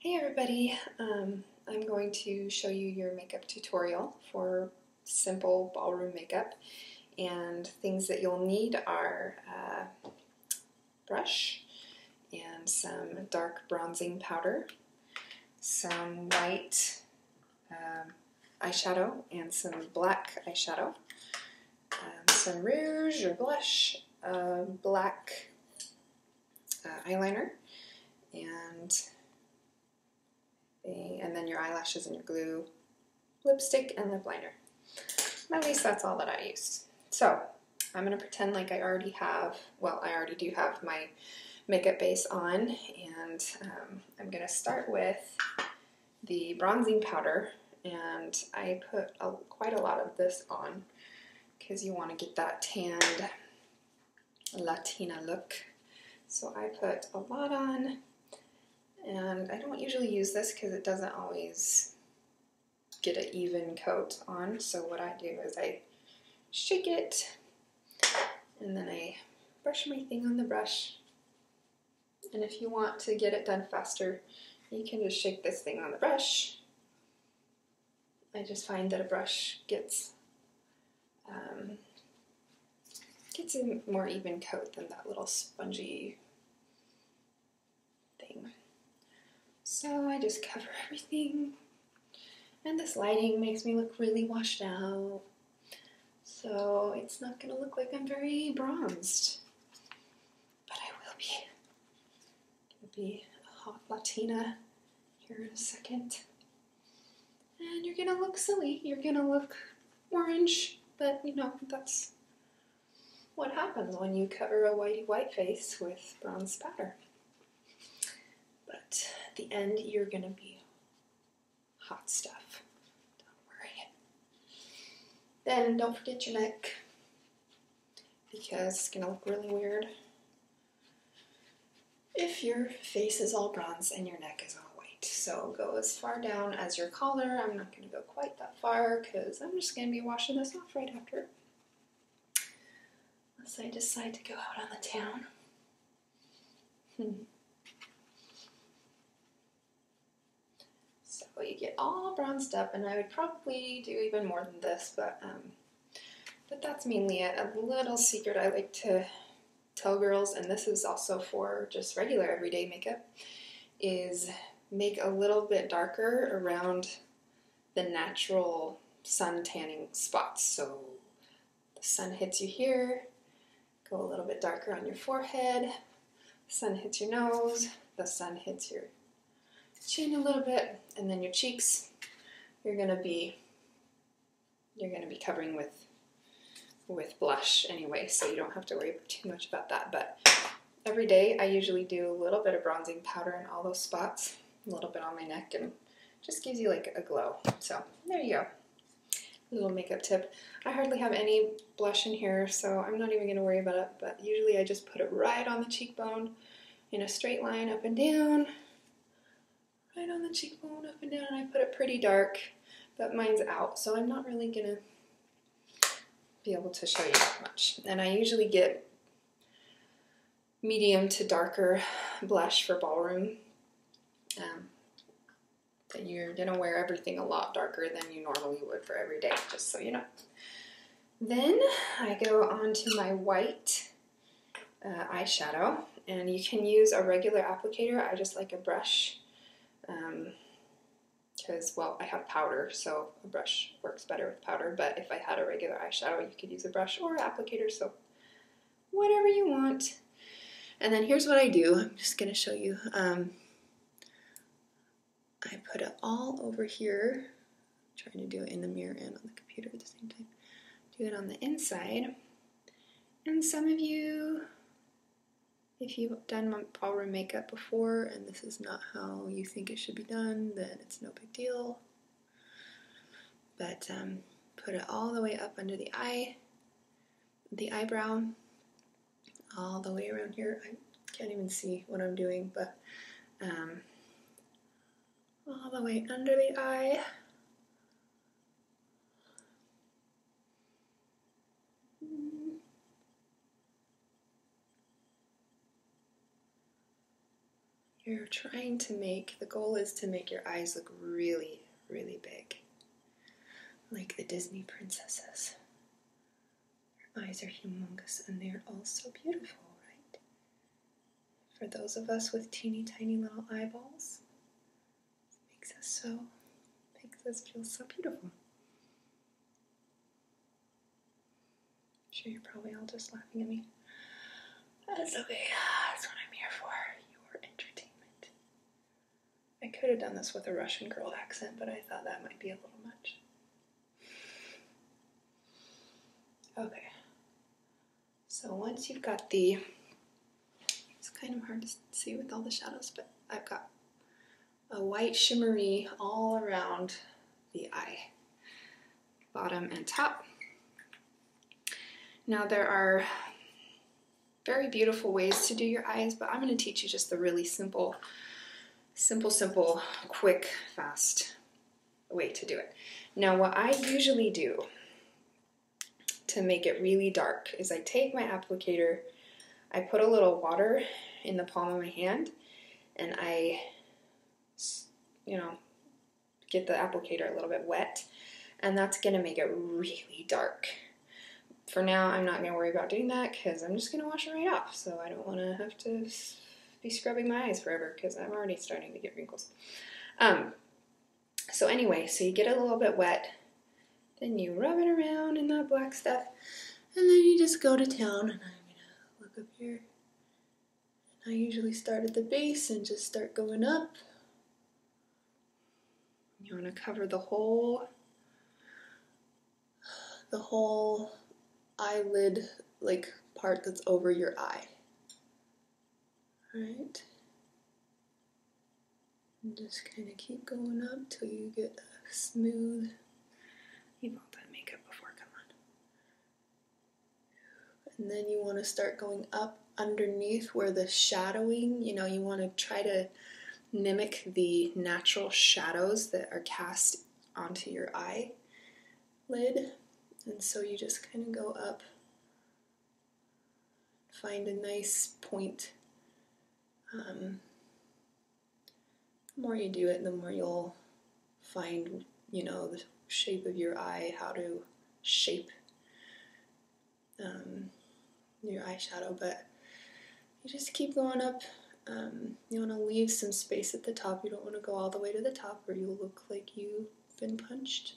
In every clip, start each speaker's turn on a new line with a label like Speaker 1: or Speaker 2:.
Speaker 1: Hey everybody, I'm going to show you your makeup tutorial for simple ballroom makeup, and things that you'll need are a brush and some dark bronzing powder, some white eyeshadow and some black eyeshadow, some rouge or blush, black eyeliner, and then your eyelashes and your glue, lipstick, and lip liner. At least that's all that I used. So I'm going to pretend like I already do have my makeup base on, and I'm going to start with the bronzing powder, and I put quite a lot of this on because you want to get that tanned Latina look. So I put a lot on, and I don't usually use this because it doesn't always get an even coat on. So what I do is I shake it, and then I brush my thing on the brush. And if you want to get it done faster, you can just shake this thing on the brush. I just find that a brush gets a more even coat than that little spongy thing. So I just cover everything, and this lighting makes me look really washed out, so it's not going to look like I'm very bronzed, but I will be. I'll be a hot Latina here in a second, and you're going to look silly, you're going to look orange, but you know, that's what happens when you cover a white face with bronze powder. But at the end, you're going to be hot stuff. Don't worry. Then don't forget your neck, because it's going to look really weird if your face is all bronze and your neck is all white. So go as far down as your collar. I'm not going to go quite that far because I'm just going to be washing this off right after. Unless I decide to go out on the town. So you get all bronzed up, and I would probably do even more than this, but that's mainly it. A little secret I like to tell girls, and this is also for just regular everyday makeup, is make a little bit darker around the natural sun tanning spots. So the sun hits you here, go a little bit darker on your forehead, the sun hits your nose, the sun hits your chin a little bit, and then your cheeks you're gonna be covering with blush anyway, so you don't have to worry too much about that. But every day I usually do a little bit of bronzing powder in all those spots, a little bit on my neck, and just gives you like a glow. So there you go. Little makeup tip. I hardly have any blush in here, so I'm not even gonna worry about it, but usually I just put it right on the cheekbone in a straight line up and down. Right on the cheekbone, up and down, and I put it pretty dark, but mine's out, so I'm not really gonna be able to show you that much. And I usually get medium to darker blush for ballroom. That you're gonna wear everything a lot darker than you normally would for every day, just so you know. Then I go on to my white eyeshadow, and you can use a regular applicator. I just like a brush. Because, well, I have powder, so a brush works better with powder, but if I had a regular eyeshadow, you could use a brush or applicator, so whatever you want. And then here's what I do. I'm just going to show you. I put it all over here. I'm trying to do it in the mirror and on the computer at the same time. Do it on the inside. And some of you, if you've done ballroom makeup before and this is not how you think it should be done, then it's no big deal. But put it all the way up under the eye, the eyebrow, all the way around here. I can't even see what I'm doing, but all the way under the eye. you're trying to make, the goal is to make your eyes look really, really big, like the Disney princesses. Their eyes are humongous and they're all so beautiful, right? For those of us with teeny tiny little eyeballs, it makes us feel so beautiful. I'm sure you're probably all just laughing at me. That's okay, that's what I'm here for, your entertainment. I could have done this with a Russian girl accent, but I thought that might be a little much. Okay, so once you've got it's kind of hard to see with all the shadows, but I've got a white shimmery all around the eye, bottom and top. Now there are very beautiful ways to do your eyes, but I'm going to teach you just the really simple, quick, fast way to do it. Now what I usually do to make it really dark is I take my applicator, I put a little water in the palm of my hand, and I, get the applicator a little bit wet, and that's going to make it really dark. For now, I'm not going to worry about doing that because I'm just going to wash it right off, so I don't want to have to be scrubbing my eyes forever because I'm already starting to get wrinkles. So anyway, so you get a little bit wet, then you rub it around in that black stuff, and then you just go to town. And I'm going to look up here. And I usually start at the base and just start going up. You want to cover the whole eyelid, like part that's over your eye. Alright? And just kind of keep going up till you get a smooth. You've all done makeup before, come on. And then you want to start going up underneath where the shadowing, you want to try to mimic the natural shadows that are cast onto your eyelid. And so you just kind of go up, find a nice point. The more you do it, the more you'll find, the shape of your eye, how to shape your eyeshadow. But you just keep going up. You want to leave some space at the top. You don't want to go all the way to the top or you'll look like you've been punched.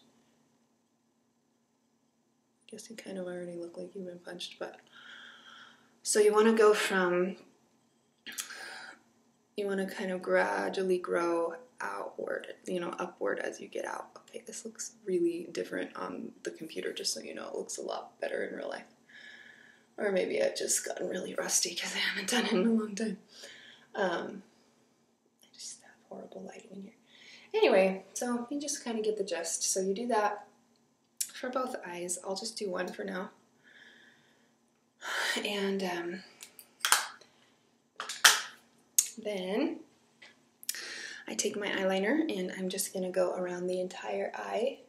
Speaker 1: I guess you kind of already look like you've been punched, but so you want to go from, you want to kind of gradually grow outward, upward as you get out. Okay, this looks really different on the computer, just so you know. It looks a lot better in real life. Or maybe I've just gotten really rusty because I haven't done it in a long time. I just have horrible lighting in here. Anyway, so you just kind of get the gist. So you do that for both eyes. I'll just do one for now. And then I take my eyeliner and I'm just going to go around the entire eye.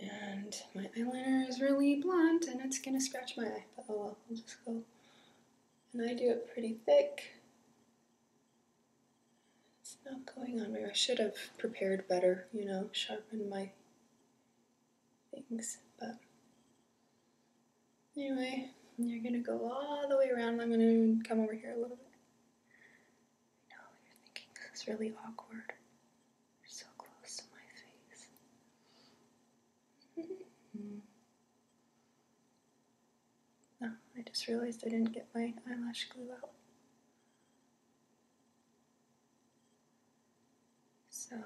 Speaker 1: And my eyeliner is really blunt and it's going to scratch my eye. But oh well, I'll just go. And I do it pretty thick. It's not going on there. I should have prepared better, sharpened my things. But anyway, you're going to go all the way around. I'm going to come over here a little bit. I know, you're thinking this is really awkward. You're so close to my face. No, I just realized I didn't get my eyelash glue out. So,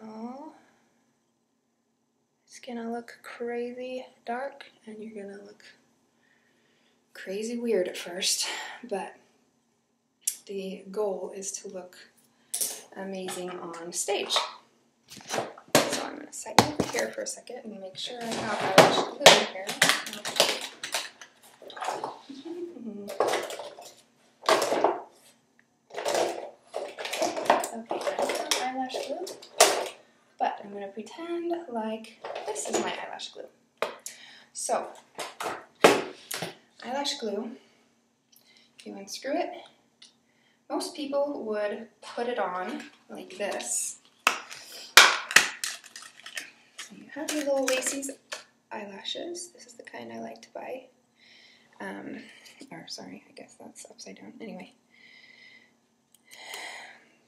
Speaker 1: it's gonna look crazy dark, and you're gonna look crazy weird at first, but the goal is to look amazing on stage. So I'm gonna set you over here for a second and make sure I have eyelash glue in here. Okay, that's some eyelash glue. But I'm going to pretend like this is my eyelash glue. So, eyelash glue, you unscrew it. Most people would put it on like this. So you have your little laces eyelashes. This is the kind I like to buy. Or sorry, I guess that's upside down. Anyway.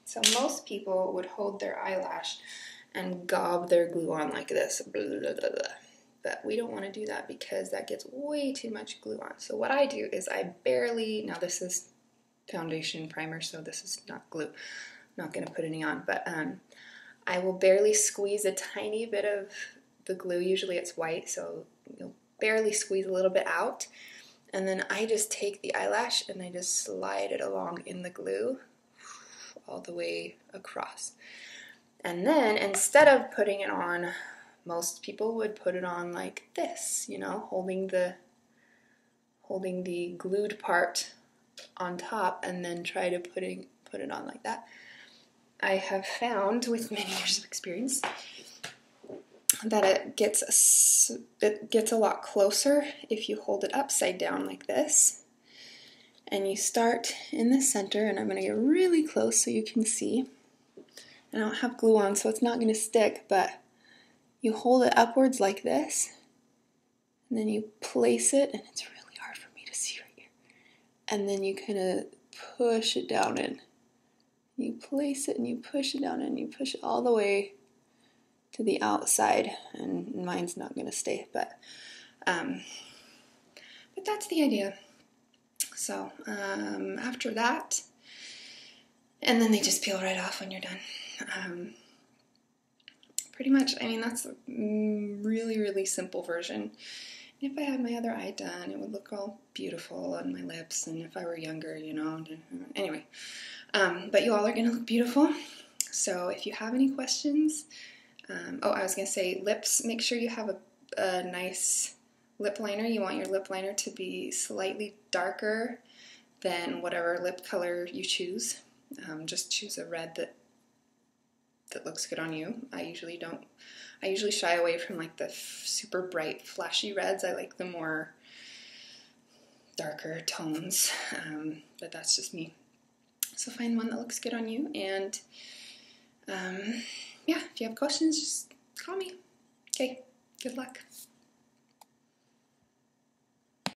Speaker 1: So most people would hold their eyelash and gob their glue on like this. Blah, blah, blah, blah. But we don't want to do that because that gets way too much glue on. So what I do is I barely, now this is foundation primer, so this is not glue. I'm not going to put any on, but I will barely squeeze a tiny bit of the glue. Usually it's white, so you'll barely squeeze a little bit out. And then I just take the eyelash and I just slide it along in the glue all the way across. And then instead of putting it on, most people would put it on like this, you know, holding the glued part on top and then try to put it on like that. I have found with many years of experience that it gets a lot closer if you hold it upside down like this. And you start in the center, and I'm going to get really close so you can see. And I don't have glue on, so it's not going to stick, but you hold it upwards like this, and then you place it, and it's really hard for me to see right here. And then you kind of push it down in. You place it, and you push it down in, and you push it all the way to the outside, and mine's not going to stay, but that's the idea. So after that, and then they just peel right off when you're done. Pretty much, I mean, that's a really, really simple version. If I had my other eye done, it would look all beautiful on my lips, and if I were younger, you know, anyway. But you all are going to look beautiful. So if you have any questions, I was going to say lips, make sure you have a nice lip liner. You want your lip liner to be slightly darker than whatever lip color you choose. Just choose a red that looks good on you. I usually shy away from like the super bright flashy reds. I like the more darker tones, but that's just me. So find one that looks good on you, and yeah, if you have questions, just call me. Okay, good luck.